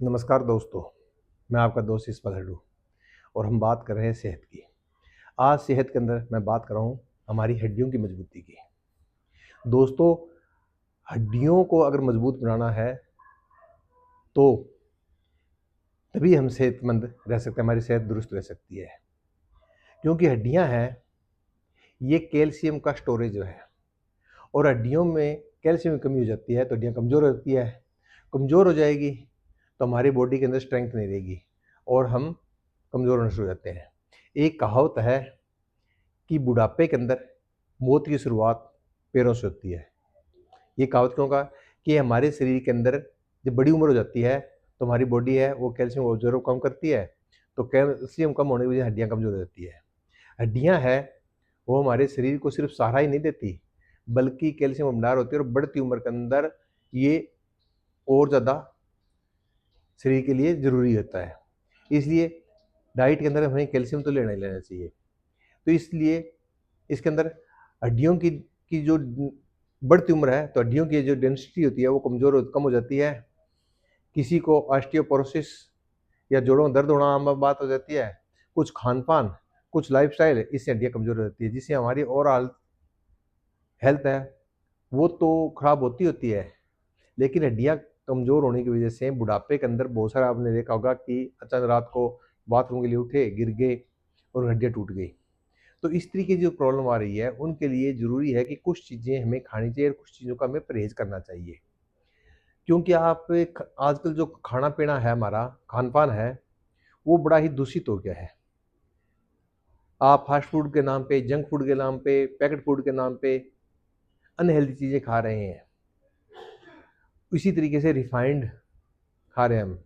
नमस्कार दोस्तों, मैं आपका दोस्त इस्माइल हड्डू और हम बात कर रहे हैं सेहत की। आज सेहत के अंदर मैं बात कर रहा हूँ हमारी हड्डियों की मजबूती की। दोस्तों, हड्डियों को अगर मजबूत बनाना है तो तभी हम सेहतमंद रह सकते हैं, हमारी सेहत दुरुस्त रह सकती है। क्योंकि हड्डियाँ हैं, ये कैल्शियम का स्टोरेज है और हड्डियों में कैल्शियम की कमी हो जाती है तो हड्डियाँ कमज़ोर हो जाती है। कमज़ोर हो जाएगी तो हमारी बॉडी के अंदर स्ट्रेंथ नहीं रहेगी और हम कमज़ोर होना शुरू हो जाते हैं। एक कहावत है कि बुढ़ापे के अंदर मौत की शुरुआत पैरों से होती है। ये कहावत क्यों कहा कि हमारे शरीर के अंदर जब बड़ी उम्र हो जाती है तो हमारी बॉडी है वो कैल्शियम ऑब्जर्व कम करती है, तो कैल्शियम कम होने की वजह से हड्डियाँ कमज़ोर हो जाती है। हड्डियाँ हैं वो हमारे शरीर को सिर्फ सहारा ही नहीं देती बल्कि कैल्शियम का भंडार होती है और बढ़ती उम्र के अंदर ये और ज़्यादा शरीर के लिए ज़रूरी होता है। इसलिए डाइट के अंदर हमें कैल्शियम तो लेना ही लेना चाहिए। तो इसलिए इसके अंदर हड्डियों की जो बढ़ती उम्र है तो हड्डियों की जो डेंसिटी होती है वो कम हो जाती है। किसी को ऑस्टियोपोरोसिस या जोड़ों में दर्द होना आम बात हो जाती है। कुछ खान-पान, कुछ लाइफ़स्टाइल इससे हड्डियाँ कमज़ोर हो जाती है, जिससे हमारी ओवरऑल हेल्थ है वो तो खराब होती है। लेकिन हड्डियाँ कमज़ोर होने की वजह से बुढ़ापे के अंदर बहुत सारा आपने देखा होगा कि अचानक रात को बाथरूम के लिए उठे, गिर गए और हड्डियाँ टूट गई। तो इस तरीके की जो प्रॉब्लम आ रही है उनके लिए ज़रूरी है कि कुछ चीज़ें हमें खानी चाहिए और कुछ चीज़ों का हमें परहेज़ करना चाहिए। क्योंकि आप एक आजकल जो खाना-पीना है हमारा, खान-पान है, वो बड़ा ही दूषित हो गया है। आप फ़ास्ट फूड के नाम पे, जंक फूड के नाम पे, पैकेट फूड के नाम पे अनहेल्दी चीज़ें खा रहे हैं। इसी तरीके से रिफाइंड खा रहे हैं हम।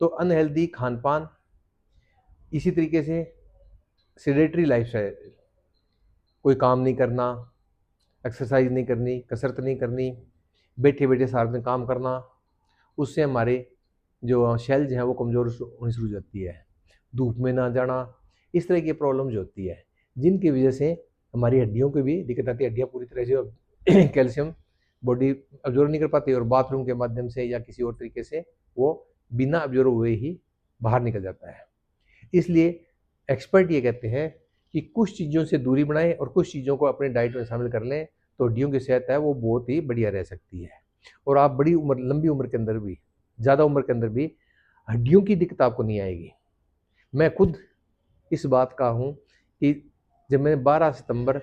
तो अनहेल्दी खान-पान, इसी तरीके से सेडेटरी लाइफ़स्टाइल, कोई काम नहीं करना, एक्सरसाइज़ नहीं करनी, कसरत नहीं करनी, बैठे-बैठे सारा दिन काम करना, उससे हमारे जो सेल्स हैं वो कमज़ोर होनी शुरू हो जाती है। धूप में ना जाना, इस तरह की प्रॉब्लम जो होती है, जिनकी वजह से हमारी हड्डियों को भी दिक्कत आती है। हड्डियाँ पूरी तरह से कैल्शियम बॉडी अब्ज़ॉर्ब नहीं कर पाती और बाथरूम के माध्यम से या किसी और तरीके से वो बिना अब्ज़ॉर्ब हुए ही बाहर निकल जाता है। इसलिए एक्सपर्ट ये कहते हैं कि कुछ चीज़ों से दूरी बनाएँ और कुछ चीज़ों को अपने डाइट में शामिल कर लें, तो हड्डियों की सेहत है वो बहुत ही बढ़िया रह सकती है। और आप बड़ी उम्र लंबी उम्र के अंदर भी, ज़्यादा उम्र के अंदर भी हड्डियों की दिक्कत आपको नहीं आएगी। मैं खुद इस बात का हूँ कि जब मैंने 12 सितंबर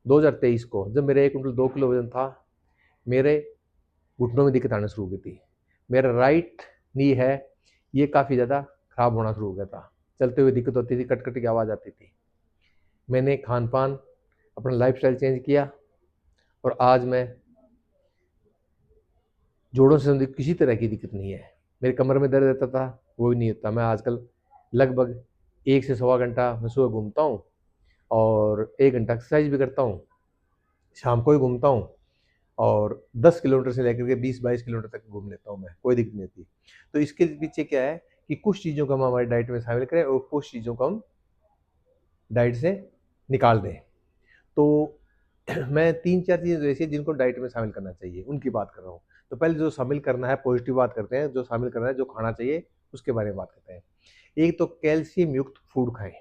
2023 को जब मेरा 1 कुंटल 2 किलो वज़न था, मेरे घुटनों में दिक्कत आना शुरू हो गई थी। मेरा राइट नी है, ये काफ़ी ज़्यादा खराब होना शुरू हो गया था। चलते हुए दिक्कत होती थी, कट-कट की आवाज़ आती थी। मैंने खान-पान, अपना लाइफ़स्टाइल चेंज किया और आज मैं जोड़ों से संबंधित किसी तरह की दिक्कत नहीं है। मेरे कमर में दर्द रहता था, वो भी नहीं होता। मैं आजकल लगभग 1 से सवा घंटा मैं सुबह घूमता हूँ और 1 घंटा एक्सरसाइज़ भी करता हूँ। शाम को भी घूमता हूँ और 10 किलोमीटर से लेकर के 20-22 किलोमीटर तक घूम लेता हूँ मैं, कोई दिक्कत नहीं होती। तो इसके पीछे क्या है कि कुछ चीज़ों को हम हमारी डाइट में शामिल करें और कुछ चीज़ों को हम डाइट से निकाल दें। तो मैं 3-4 चीज़ें ऐसी हैं जिनको डाइट में शामिल करना चाहिए, उनकी बात कर रहा हूँ। तो पहले जो शामिल करना है पॉज़िटिव बात करते हैं, जो शामिल करना है, जो खाना चाहिए उसके बारे में बात करते हैं। एक तो कैल्शियम युक्त फूड खाएँ।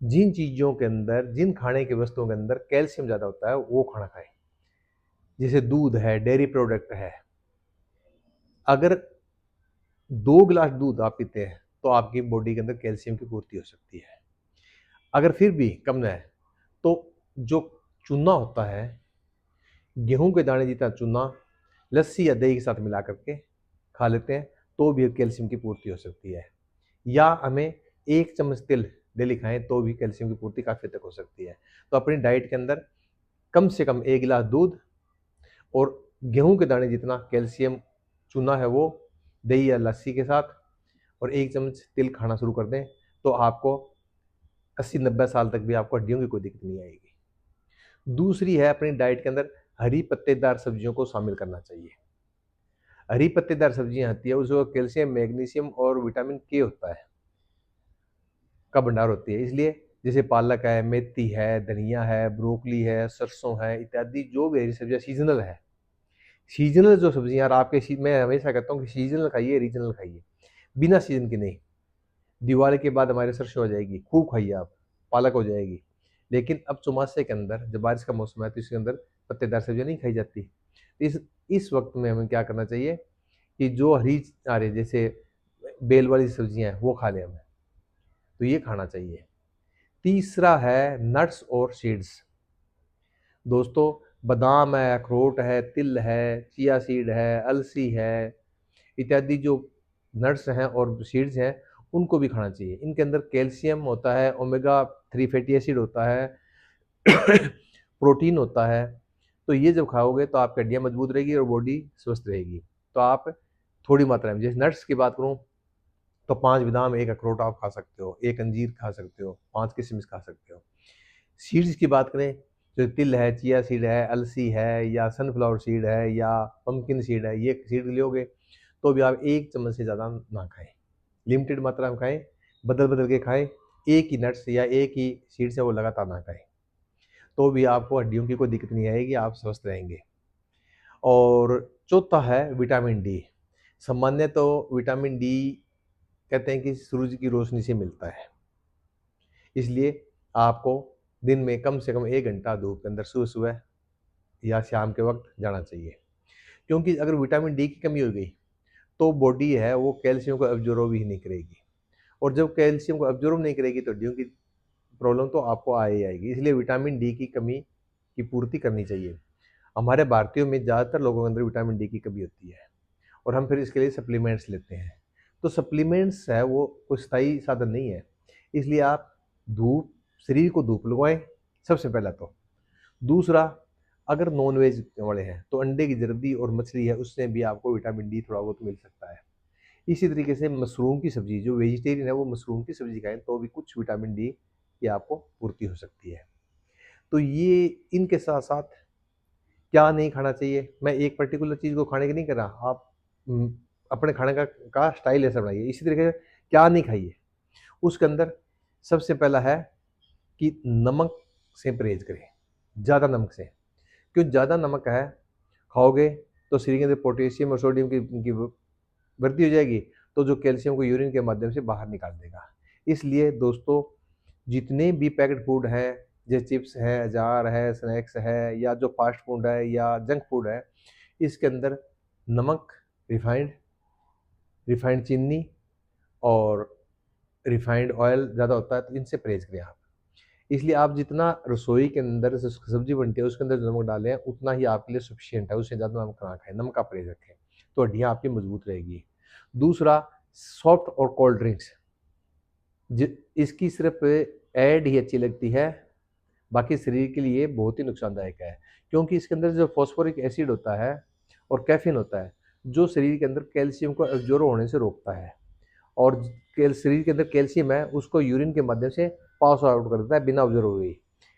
जिन चीज़ों के अंदर, जिन खाने की वस्तुओं के अंदर कैल्शियम ज़्यादा होता है, वो खाना खाएँ। जैसे दूध है, डेयरी प्रोडक्ट है। अगर 2 गिलास दूध आप पीते हैं, तो आपकी बॉडी के अंदर कैल्शियम की पूर्ति हो सकती है। अगर फिर भी कम है, तो जो चूना होता है, गेहूँ के दाने जितना चूना, लस्सी या दही के साथ मिला कर के खा लेते हैं, तो भी कैल्शियम की पूर्ति हो सकती है। या हमें 1 चम्मच तिल डेली खाएँ, तो भी कैल्शियम की पूर्ति काफ़ी हद तक हो सकती है। तो अपनी डाइट के अंदर कम से कम 1 गिलास दूध और गेहूँ के दाने जितना कैल्शियम चूना है वो दही या लस्सी के साथ और 1 चम्मच तिल खाना शुरू कर दें, तो आपको 80-90 साल तक भी आपको हड्डियों की कोई दिक्कत नहीं आएगी। दूसरी है अपनी डाइट के अंदर हरी पत्तेदार सब्जियों को शामिल करना चाहिए। हरी पत्तेदार सब्जियाँ आती है उसमें कैल्शियम, मैग्नीशियम और विटामिन के होता है, का भंडार होती है। इसलिए जैसे पालक है, मेथी है, धनिया है, ब्रोकली है, सरसों है इत्यादि जो भी हरी सब्जियाँ सीज़नल है, सीजनल जो सब्जियां आपके मैं हमेशा कहता हूँ कि सीजनल खाइए, रीजनल खाइए, बिना सीजन की नहीं। दिवाली के बाद हमारे सरसों हो जाएगी, खूब खाइए आप, पालक हो जाएगी। लेकिन अब चौमासे के अंदर जब बारिश का मौसम है तो इसके अंदर पत्तेदार सब्जियां नहीं खाई जाती। तो इस वक्त में हमें क्या करना चाहिए कि जो हरी आ रही जैसे बेल वाली सब्जियां हैं वो खा लें हमें, तो ये खाना चाहिए। तीसरा है नट्स और सीड्स। दोस्तों, बादाम है, अखरोट है, तिल है, चिया सीड है, अलसी है, इत्यादि जो नट्स हैं और सीड्स हैं उनको भी खाना चाहिए। इनके अंदर कैल्शियम होता है, ओमेगा 3 फैटी एसिड होता है, प्रोटीन होता है। तो ये जब खाओगे तो आपकी हड्डियाँ मजबूत रहेगी और बॉडी स्वस्थ रहेगी। तो आप थोड़ी मात्रा में, जैसे नट्स की बात करूँ तो 5 बादाम, 1 अखरोट आप खा सकते हो, 1 अंजीर खा सकते हो, 5 किशमिश खा सकते हो। सीड्स की बात करें, जो तिल है, चिया सीड है, अलसी है, या सनफ्लावर सीड है, या पम्पकिन सीड है, ये सीड लोगे तो भी आप 1 चम्मच से ज़्यादा ना खाएं, लिमिटेड मात्रा में खाएं, बदल बदल के खाएं। एक ही नट्स या एक ही सीड से वो लगातार ना खाएं, तो भी आपको हड्डियों की कोई दिक्कत नहीं आएगी, आप स्वस्थ रहेंगे। और चौथा है विटामिन डी। सामान्य तो विटामिन डी कहते हैं कि सूरज की रोशनी से मिलता है, इसलिए आपको दिन में कम से कम 1 घंटा धूप के अंदर सुबह सुबह या शाम के वक्त जाना चाहिए। क्योंकि अगर विटामिन डी की कमी हो गई तो बॉडी है वो कैल्शियम को एब्जॉर्ब ही नहीं करेगी, और जब कैल्शियम को एब्जॉर्ब नहीं करेगी तो हड्डियों की प्रॉब्लम तो आपको आ ही आएगी। इसलिए विटामिन डी की कमी की पूर्ति करनी चाहिए। हमारे भारतीयों में ज़्यादातर लोगों के अंदर विटामिन डी की कमी होती है और हम फिर इसके लिए सप्लीमेंट्स लेते हैं। तो सप्लीमेंट्स है वो कोई स्थायी साधन नहीं है, इसलिए आप धूप, शरीर को धूप लगवाएं सबसे पहला तो। दूसरा, अगर नॉन वेज वाले हैं तो अंडे की जर्दी और मछली है उससे भी आपको विटामिन डी थोड़ा बहुत मिल सकता है। इसी तरीके से मशरूम की सब्जी, जो वेजिटेरियन है वो मशरूम की सब्जी खाएं तो भी कुछ विटामिन डी की आपको पूर्ति हो सकती है। तो ये इनके साथ साथ क्या नहीं खाना चाहिए, मैं एक पर्टिकुलर चीज़ को खाने की नहीं कर रहा, आप अपने खाने का स्टाइल ऐसा बनाइए। इसी तरीके से क्या नहीं खाइए, उसके अंदर सबसे पहला है कि नमक से परहेज करें, ज़्यादा नमक से। क्यों ज़्यादा नमक है खाओगे तो शरीर के अंदर पोटेशियम और सोडियम की वृद्धि हो जाएगी, तो जो कैल्शियम को यूरिन के माध्यम से बाहर निकाल देगा। इसलिए दोस्तों, जितने भी पैकेट फूड हैं, जैसे चिप्स है, अचार है, स्नैक्स है, या जो फास्ट फूड है या जंक फूड है, इसके अंदर नमक, रिफाइंड रिफाइंड चीनी और रिफाइंड ऑयल ज़्यादा होता है, तो इनसे परहेज करें आप। इसलिए आप जितना रसोई के अंदर सब्जी बनती है उसके अंदर जो नमक डालें उतना ही आपके लिए सफिशियंट है, उससे ज़्यादा नमक ना खाएं, नमक का परहेज रखें, तो हड्डियाँ आपकी मजबूत रहेगी। दूसरा, सॉफ्ट और कोल्ड ड्रिंक्स, इसकी सिर्फ ऐड ही अच्छी लगती है, बाकी शरीर के लिए बहुत ही नुकसानदायक है। क्योंकि इसके अंदर जो फॉस्फोरिक एसिड होता है और कैफीन होता है, जो शरीर के अंदर कैल्शियम को एब्जॉर्ब होने से रोकता है, और शरीर के अंदर कैल्शियम है उसको यूरिन के माध्यम से पास आउट कर देता है बिना ऑब्जर्व हुए।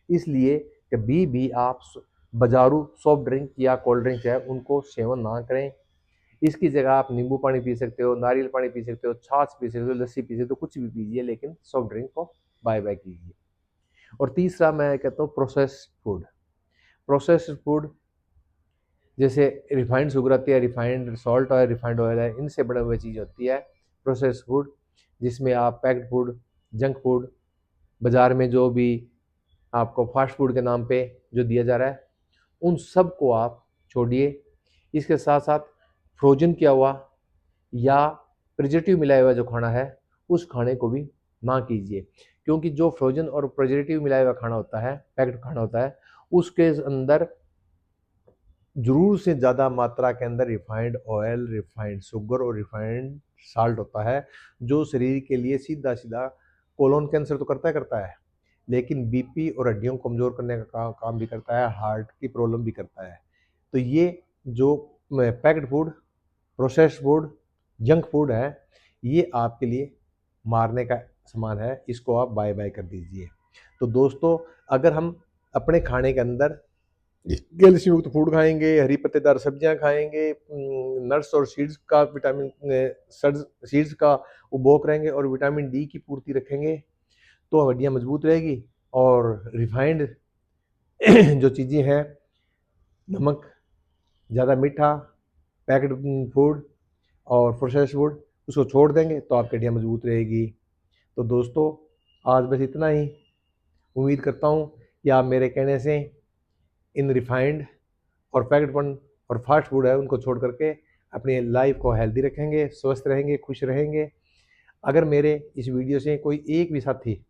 इसलिए कभी भी आप बाजारू सॉफ्ट ड्रिंक या कोल्ड ड्रिंक है उनको सेवन ना करें। इसकी जगह आप नींबू पानी पी सकते हो, नारियल पानी पी सकते हो, छाछ पी सकते हो, लस्सी पी सकते हो, कुछ भी पीजिए, लेकिन सॉफ्ट ड्रिंक को बाय बाय कीजिए। और तीसरा मैं कहता हूँ प्रोसेस्ड फूड। प्रोसेस्ड फूड जैसे रिफाइंड शुगर आती है, रिफाइंड सॉल्ट है, रिफाइंड ऑयल है, इनसे बने हुए चीज़ होती है प्रोसेस्ड फूड, जिसमें आप पैक्ड फूड, जंक फूड, बाज़ार में जो भी आपको फास्ट फूड के नाम पे जो दिया जा रहा है उन सब को आप छोड़िए। इसके साथ साथ फ्रोजन किया हुआ या प्रिजर्वेटिव मिलाया हुआ जो खाना है उस खाने को भी ना कीजिए, क्योंकि जो फ्रोजन और प्रिजर्वेटिव मिलाया हुआ खाना होता है, पैक्ड खाना होता है, उसके अंदर जरूर से ज़्यादा मात्रा के अंदर रिफाइंड ऑयल, रिफाइंड शुगर और रिफाइंड साल्ट होता है, जो शरीर के लिए सीधा सीधा कोलोन कैंसर तो करता है, लेकिन बीपी और हड्डियों को कमज़ोर करने का काम भी करता है, हार्ट की प्रॉब्लम भी करता है। तो ये जो packed food, processed food, junk food है, ये आपके लिए मारने का समान है, इसको आप बाय बाय कर दीजिए। तो दोस्तों, अगर हम अपने खाने के अंदर कैल्शियम युक्त फूड खाएंगे, हरी पत्तेदार सब्जियां खाएंगे, नट्स और सीड्स का विटामिन सीड्स का उपभोग करेंगे और विटामिन डी की पूर्ति रखेंगे, तो हड्डियां मजबूत रहेगी। और रिफाइंड जो चीज़ें हैं, नमक, ज़्यादा मीठा, पैकेट फूड और प्रोसेस्ड फूड उसको छोड़ देंगे तो आपकी हड्डियाँ मजबूत रहेगी। तो दोस्तों आज बस इतना ही। उम्मीद करता हूँ कि आप मेरे कहने से इन रिफाइंड और पैकेट फूड और फास्ट फूड है उनको छोड़ करके अपनी लाइफ को हेल्दी रखेंगे, स्वस्थ रहेंगे, खुश रहेंगे। अगर मेरे इस वीडियो से कोई एक भी साथी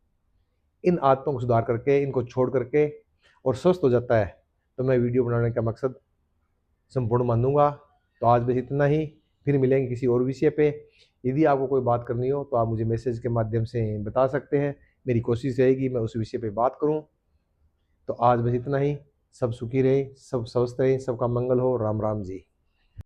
इन आदतों को सुधार करके, इनको छोड़ करके और स्वस्थ हो जाता है तो मैं वीडियो बनाने का मकसद संपूर्ण मानूंगा। तो आज बस इतना ही, फिर मिलेंगे किसी और विषय पे। यदि आपको कोई बात करनी हो तो आप मुझे मैसेज के माध्यम से बता सकते हैं। मेरी कोशिश रहेगी मैं उस विषय पे बात करूं। तो आज बस इतना ही। सब सुखी रहें, सब स्वस्थ रहें, सबका मंगल हो। राम राम जी।